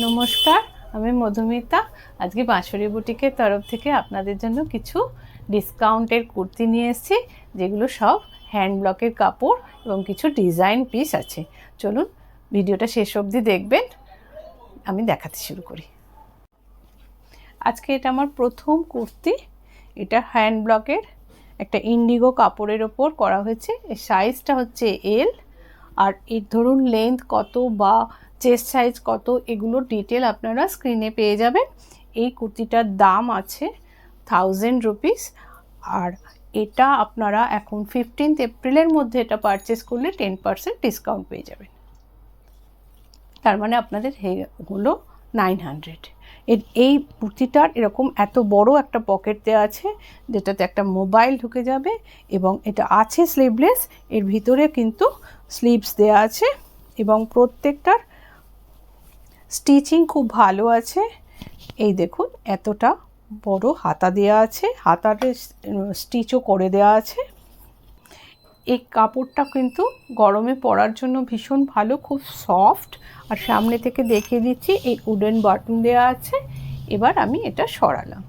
নমস্কার, আমি মধুমিতা। আজকে বাঁশরী বুটিকের তরফ থেকে আপনাদের জন্য কিছু ডিসকাউন্টের কুর্তি নিয়ে এসেছি, যেগুলো সব হ্যান্ড ব্লকের কাপড় এবং কিছু ডিজাইন পিস আছে। চলুন ভিডিওটা শেষ অবধি দেখবেন। আমি দেখাতে শুরু করি। আজকে এটা আমার প্রথম কুর্তি। এটা হ্যান্ড ব্লকের একটা ইন্ডিগো কাপড়ের ওপর করা হয়েছে। এর সাইজটা হচ্ছে এল, আর এর ধরুন লেন্থ কত বা চেস্ট সাইজ কত, এগুলো ডিটেল আপনারা স্ক্রিনে পেয়ে যাবেন। এই কুর্তিটার দাম আছে 1000 রুপিস, আর এটা আপনারা এখন 15 এপ্রিলের মধ্যে এটা পারচেস করলে 10% ডিসকাউন্ট পেয়ে যাবেন। তার মানে আপনাদের হলো 900। এই কুর্তিটার এরকম এত বড় একটা পকেট দেওয়া আছে, যেটাতে একটা মোবাইল ঢুকে যাবে, এবং এটা আছে স্লিভলেস। এর ভিতরে কিন্তু স্লিভস দেওয়া আছে, এবং প্রত্যেকটার স্টিচিং খুব ভালো আছে। এই দেখুন, এতটা বড় হাতা দেওয়া আছে, হাতাতে স্টিচও করে দেওয়া আছে। এই কাপড়টা কিন্তু গরমে পরার জন্য ভীষণ ভালো, খুব সফট। আর সামনে থেকে দেখিয়ে দিচ্ছি, এই উডেন বাটন দেওয়া আছে। এবার আমি এটা সরালাম।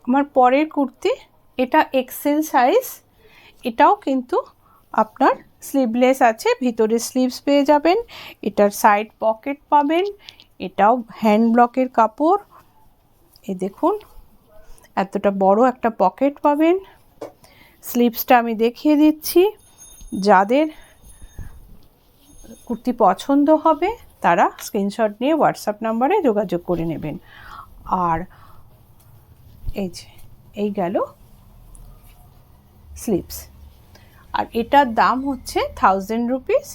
আমার পরের কুর্তি, এটা এক্সেল সাইজ। এটাও কিন্তু আপনার স্লিভলেস আছে, ভিতরে স্লিভস পেয়ে যাবেন, এটার সাইড পকেট পাবেন। এটাও হ্যান্ড ব্লকের কাপড়। এই দেখুন, এতটা বড় একটা পকেট পাবেন। স্লিভসটা আমি দেখিয়ে দিচ্ছি। যাদের কুর্তি পছন্দ হবে তারা স্ক্রিনশট নিয়ে হোয়াটসঅ্যাপ নাম্বারে যোগাযোগ করে নেবেন। আর এই গেল স্লিভস। আর এটার দাম হচ্ছে 1000 রুপিস।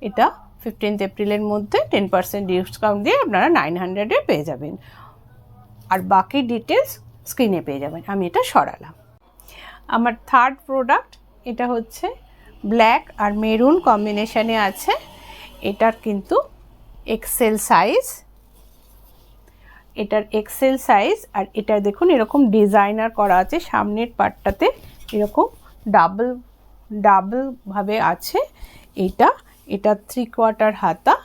এটা 15 এপ্রিলের মধ্যে 10% ডিসকাউন্ট দিয়ে আপনারা 900-এ পেয়ে যাবেন। আর বাকি ডিটেলস স্ক্রিনে পেয়ে যাবেন। আমি এটা সরালাম। আমার থার্ড প্রোডাক্ট, এটা হচ্ছে ব্ল্যাক আর মেরুন কম্বিনেশনে আছে। এটার কিন্তু এক্সেল সাইজ, এটার এক্সেল সাইজ। আর এটা দেখুন, এরকম ডিজাইনার করা আছে সামনের পার্টটাতে, এরকম ডাবল ভাবে আছে। এটা 3/4 হাতা।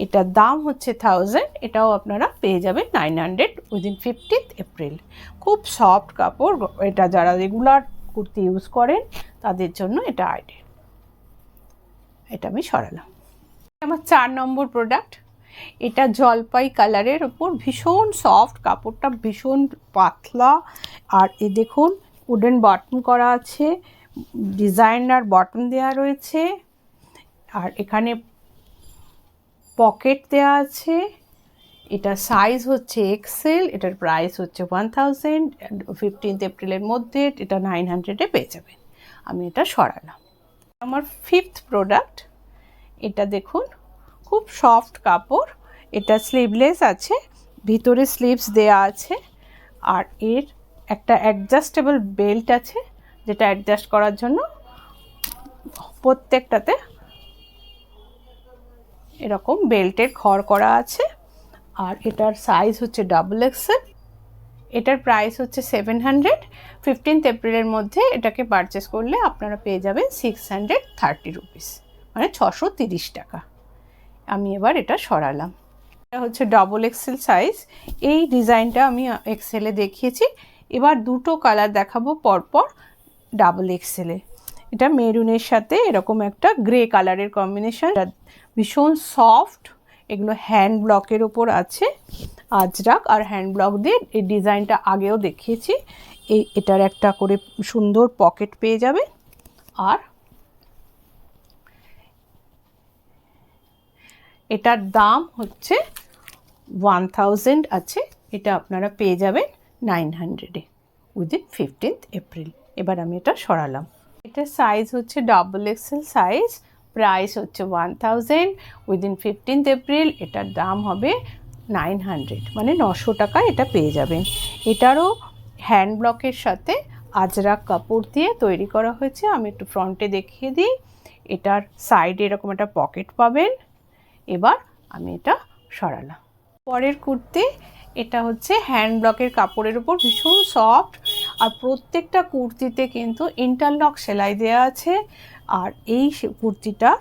এটার দাম হচ্ছে 1000। এটাও আপনারা পেয়ে যাবেন 900 উইদিন 15 এপ্রিল। খুব সফট কাপড়। এটা যারা রেগুলার কুর্তি ইউজ করেন তাদের জন্য এটা আইডিয়াল। এটা আমি সরালাম। আমার 4 নম্বর প্রোডাক্ট, এটা জলপাই কালারের ওপর, ভীষণ সফট কাপড়টা, ভীষণ পাতলা। আর এই দেখুন, উডেন বাটন করা আছে, ডিজাইনার বাটন দেওয়া রয়েছে, আর এখানে পকেট দেওয়া আছে। এটা সাইজ হচ্ছে এক্সেল। এটার প্রাইস হচ্ছে 1000। 15 এপ্রিলের মধ্যে এটা 900-এ পেয়ে যাবেন। আমি এটা সরালাম। আমার 5th প্রোডাক্ট, এটা দেখুন, খুব সফট কাপড়। এটা স্লিভলেস আছে, ভিতরে স্লিভস দেয়া আছে। আর এর একটা অ্যাডজাস্টেবল বেল্ট আছে, যেটা অ্যাডজাস্ট করার জন্য প্রত্যেকটাতে এরকম বেল্টের ঘর করা আছে। আর এটার সাইজ হচ্ছে XXL। এটার প্রাইস হচ্ছে 700। 15 এপ্রিলের মধ্যে এটাকে পারচেস করলে আপনারা পেয়ে যাবেন 630 রুপিস, মানে 630 টাকা। আমি এবার এটা সরালাম। এটা হচ্ছে XXL সাইজ। এই ডিজাইনটা আমি এক্সেলে দেখিয়েছি। এবার দুটো কালার দেখাবো পরপর XXL-এ। এটা মেরুনের সাথে এরকম একটা গ্রে কালারের কম্বিনেশন, ভীষণ সফট। এগুলো হ্যান্ড ব্লকের ওপর আছে, আজরাক আর হ্যান্ড ব্লক দিয়ে। এই ডিজাইনটা আগেও দেখিয়েছি। এটার একটা করে সুন্দর পকেট পেয়ে যাবে। আর এটার দাম হচ্ছে 1000 আছে। এটা আপনারা পেয়ে যাবেন 900-এ উইদিন 15 এপ্রিল। এবার আমি এটা সরালাম। এটার সাইজ হচ্ছে XXL সাইজ। প্রাইস হচ্ছে 1000। উইদিন 15 এপ্রিল এটার দাম হবে 900, মানে 900 টাকায় এটা পেয়ে যাবেন। এটারও হ্যান্ড ব্লকের সাথে আজরাক কাপড় দিয়ে তৈরি করা হয়েছে। আমি একটু ফ্রন্টে দেখিয়ে দিই। এটার সাইডে এরকম একটা পকেট পাবেন। এবার আমি এটা সরালাম। পরের কুর্তি, এটা হচ্ছে হ্যান্ড ব্লকের কাপড়ের উপর, ভীষণ সফট। আর প্রত্যেকটা কুর্তিতে কিন্তু ইন্টারলক সেলাই দেওয়া আছে। আর এই কুর্তিটার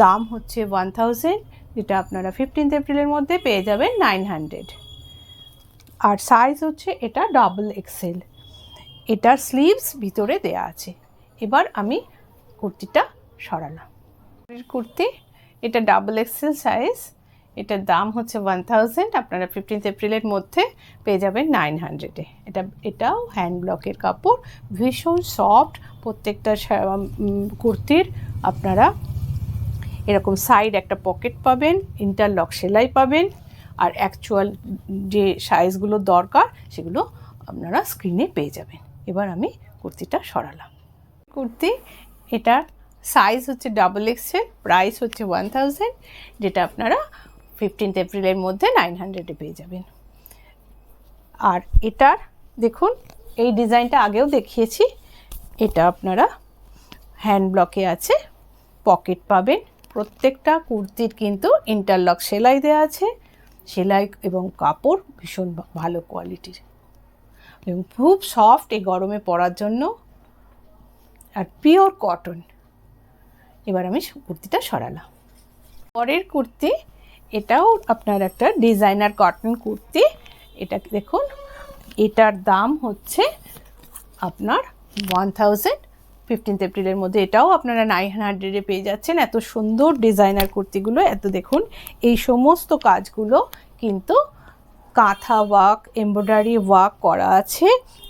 দাম হচ্ছে 1000। যেটা আপনারা 15 এপ্রিলের মধ্যে পেয়ে যাবেন 900। আর সাইজ হচ্ছে এটা ডাবল এক্সেল। এটার স্লিভস ভিতরে দেয়া আছে। এবার আমি কুর্তিটা সরালাম। কুর্তি এটা ডাবল এক্সেল সাইজ, এটার দাম হচ্ছে 1000, আপনারা 15 এপ্রিলের মধ্যে পেয়ে যাবেন 900-এ। এটাও হ্যান্ড ব্লকের কাপড়, ভীষণ সফট। প্রত্যেকটা কুর্তির আপনারা এরকম সাইড একটা পকেট পাবেন, ইন্টারলক সেলাই পাবেন, আর অ্যাকচুয়াল যে সাইজগুলো দরকার সেগুলো আপনারা স্ক্রিনে পেয়ে যাবেন। এবার আমি কুর্তিটা সরালাম। কুর্তি এটার সাইজ হচ্ছে ডাবল এক্সেল, প্রাইস হচ্ছে 1000, যেটা আপনারা 15 এপ্রিলের মধ্যে 900-এ পেয়ে যাবেন। আর এটার দেখুন এই ডিজাইনটা আগেও দেখিয়েছি। এটা আপনারা হ্যান্ড ব্লকে আছে, পকেট পাবেন। প্রত্যেকটা কুর্তির কিন্তু ইন্টারলক সেলাই দেওয়া আছে, সেলাই এবং কাপড় ভীষণ ভালো কোয়ালিটির এবং খুব সফট এই গরমে পরার জন্য, আর পিওর কটন। এবার আমি কুর্তিটা সরালাম। পরের কুর্তি এটাও আপনার একটা ডিজাইনার কটন কুর্তি। এটা দেখুন, এটার দাম হচ্ছে আপনার 1000, 15 এপ্রিলের মধ্যে এটাও আপনারা 900-এ পেয়ে যাচ্ছেন। এত সুন্দর ডিজাইনার কুর্তিগুলো, এত দেখুন এই সমস্ত কাজগুলো কিন্তু কাঁথা ওয়ার্ক, এমব্রয়ডারি ওয়ার্ক করা আছে।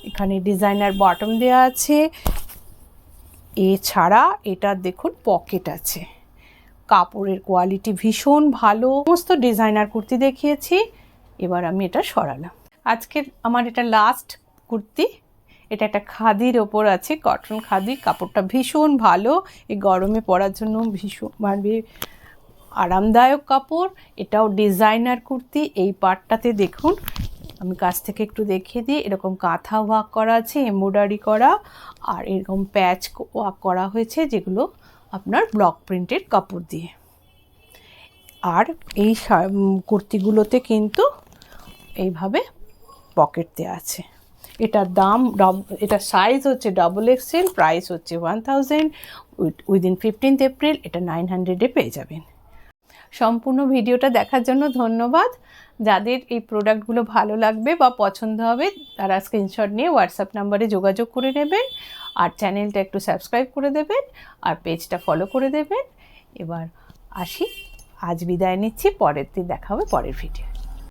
এখানে ডিজাইনার বটম দেওয়া আছে। এছাড়া এটা দেখুন পকেট আছে, কাপড়ের কোয়ালিটি ভীষণ ভালো। সমস্ত ডিজাইনার কুর্তি দেখিয়েছি, এবার আমি এটা সরালাম। আজকের আমার এটা লাস্ট কুর্তি। এটা একটা খাদির ওপর আছে, কটন খাদি, কাপড়টা ভীষণ ভালো, এই গরমে পরার জন্য ভীষণভাবে আরামদায়ক কাপড়। এটাও ডিজাইনার কুর্তি। এই পার্টটাতে দেখুন, আমি কাছ থেকে একটু দেখিয়ে দিই, এরকম কাঁথা ওয়ার্ক করা আছে, এমব্রয়ডারি করা, আর এরকম প্যাচ ওয়ার্ক করা হয়েছে, যেগুলো আপনার ব্লক প্রিন্টেড কাপড় দিয়ে। আর এই কুর্তিগুলোতে কিন্তু এইভাবে পকেট দেওয়া আছে। এটার দাম, এটা সাইজ হচ্ছে ডাবল এক্সেল, প্রাইস হচ্ছে 1000, উইদিন 15 এপ্রিল এটা 900-এ পেয়ে যাবেন। সম্পূর্ণ ভিডিওটা দেখার জন্য ধন্যবাদ। যাদের এই প্রোডাক্টগুলো ভালো লাগবে বা পছন্দ হবে তারা স্ক্রিনশট নিয়ে হোয়াটসঅ্যাপ নাম্বারে যোগাযোগ করে নেবেন, আর চ্যানেলটা একটু সাবস্ক্রাইব করে দেবেন, আর পেজটা ফলো করে দেবেন। এবার আসি, আজ বিদায় নিচ্ছি, পরের দিন দেখা হবে পরের ভিডিও।